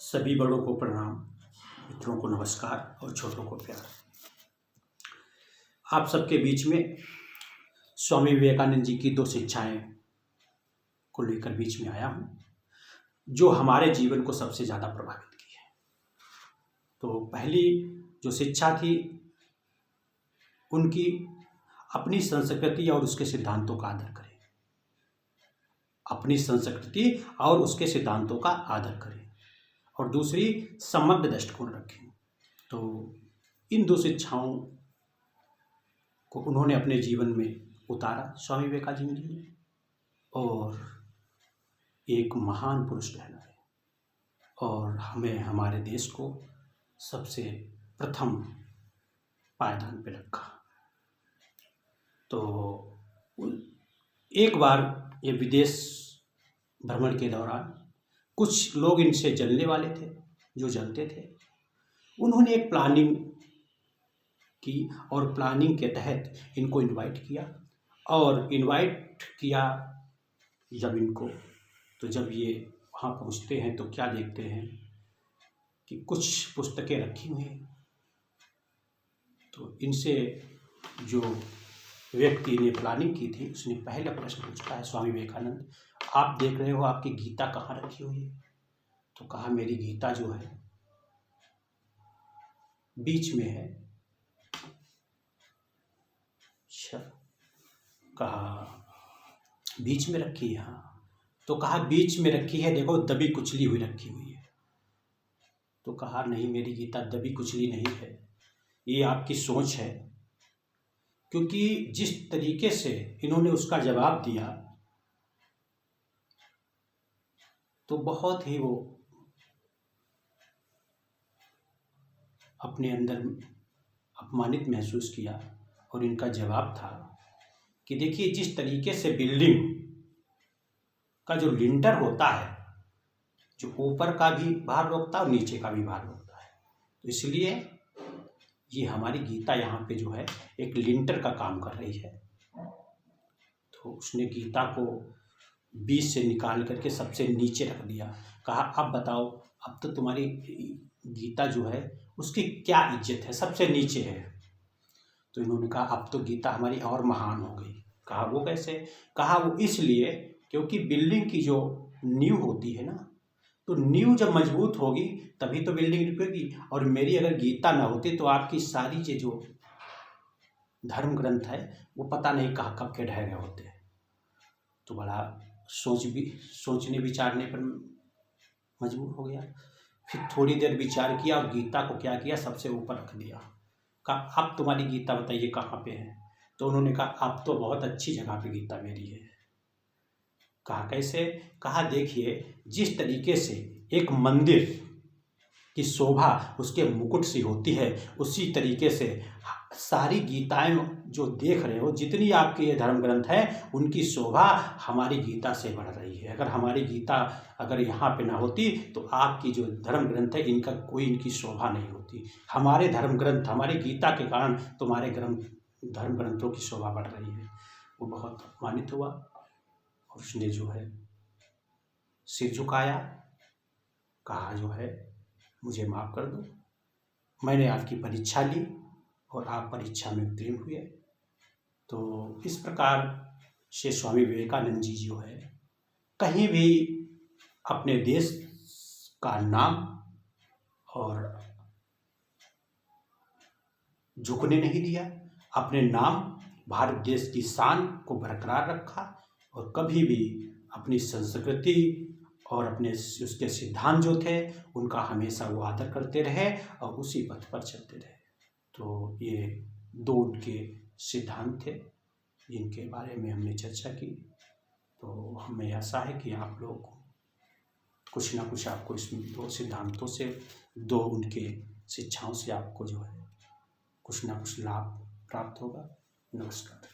सभी बड़ों को प्रणाम, मित्रों को नमस्कार और छोटों को प्यार। आप सबके बीच में स्वामी विवेकानंद जी की 2 शिक्षाएं को लेकर बीच में आया हूँ, जो हमारे जीवन को सबसे ज़्यादा प्रभावित की है। तो पहली जो शिक्षा थी उनकी, अपनी संस्कृति और उसके सिद्धांतों का आदर करें। अपनी संस्कृति और उसके सिद्धांतों का आदर करें। और दूसरी, समग्र दृष्टिकोण रखें। तो इन 2 शिक्षाओं को उन्होंने अपने जीवन में उतारा स्वामी विवेकानंद जी ने, और एक महान पुरुष कहलाए और हमें, हमारे देश को सबसे प्रथम पायदान पे रखा। तो एक बार ये विदेश भ्रमण के दौरान कुछ लोग इनसे जलने वाले थे, जो जलते थे। उन्होंने एक प्लानिंग की और प्लानिंग के तहत इनको इनवाइट किया। और इनवाइट किया जब इनको, तो जब ये वहाँ पहुँचते हैं तो क्या देखते हैं कि कुछ पुस्तकें रखी हुई हैं। तो इनसे जो व्यक्ति ने प्लानिंग की थी उसने पहला प्रश्न पूछा है, स्वामी विवेकानंद आप देख रहे हो आपकी गीता कहाँ रखी हुई है? तो कहा मेरी गीता जो है बीच में है। अच्छा, कहा बीच में रखी है? हाँ। तो कहा बीच में रखी है, देखो दबी कुचली हुई रखी हुई है। तो कहा नहीं, मेरी गीता दबी कुचली नहीं है, ये आपकी सोच है। क्योंकि जिस तरीके से इन्होंने उसका जवाब दिया तो बहुत ही वो अपने अंदर अपमानित महसूस किया। और इनका जवाब था कि देखिए, जिस तरीके से बिल्डिंग का जो लिंटर होता है, जो ऊपर का भी भार रोकता है और नीचे का भी भार रोकता है, तो इसलिए ये हमारी गीता यहाँ पे जो है एक लिंटर का काम कर रही है। तो उसने गीता को बीच से निकाल करके सबसे नीचे रख दिया। कहा अब बताओ, अब तो तुम्हारी गीता जो है उसकी क्या इज्जत है, सबसे नीचे है। तो इन्होंने कहा अब तो गीता हमारी और महान हो गई। कहा वो कैसे? कहा वो इसलिए क्योंकि बिल्डिंग की जो नींव होती है ना, तो नींव जब मजबूत होगी तभी तो बिल्डिंग रुकेगी। और मेरी अगर गीता ना होती तो आपकी सारी जो धर्म ग्रंथ है वो पता नहीं कहाँ कब के ढह गए होते। तो बड़ा सोचने विचारने पर मजबूर हो गया। फिर थोड़ी देर विचार किया और गीता को क्या किया, सबसे ऊपर रख दिया। कहा अब तुम्हारी गीता बताइए कहाँ पे है? तो उन्होंने कहा अब तो बहुत अच्छी जगह पे गीता मेरी है। कहा कैसे? कहा देखिए, जिस तरीके से एक मंदिर की शोभा उसके मुकुट से होती है, उसी तरीके से सारी गीताएं जो देख रहे हो, जितनी आपके ये धर्म ग्रंथ है, उनकी शोभा हमारी गीता से बढ़ रही है। अगर हमारी गीता अगर यहाँ पे ना होती तो आपकी जो धर्म ग्रंथ है इनका कोई इनकी शोभा नहीं होती। हमारे धर्म ग्रंथ, हमारी गीता के कारण तुम्हारे धर्म ग्रंथों की शोभा बढ़ रही है। वो बहुत अपमानित हुआ और उसने जो है सिर झुकाया। कहा जो है मुझे माफ़ कर दो, मैंने आपकी परीक्षा ली और आप परीक्षा में उत्तीर्ण हुए। तो इस प्रकार से स्वामी विवेकानंद जी जो है कहीं भी अपने देश का नाम और झुकने नहीं दिया। अपने नाम, भारत देश की शान को बरकरार रखा और कभी भी अपनी संस्कृति और अपने उसके सिद्धांत जो थे उनका हमेशा वो आदर करते रहे और उसी पथ पर चलते रहे। तो ये 2 उनके सिद्धांत थे जिनके बारे में हमने चर्चा की। तो हमें आशा है कि आप लोग कुछ ना कुछ आपको इसमें 2 सिद्धांतों से, 2 उनके शिक्षाओं से आपको जो है कुछ ना कुछ लाभ प्राप्त होगा। नमस्कार।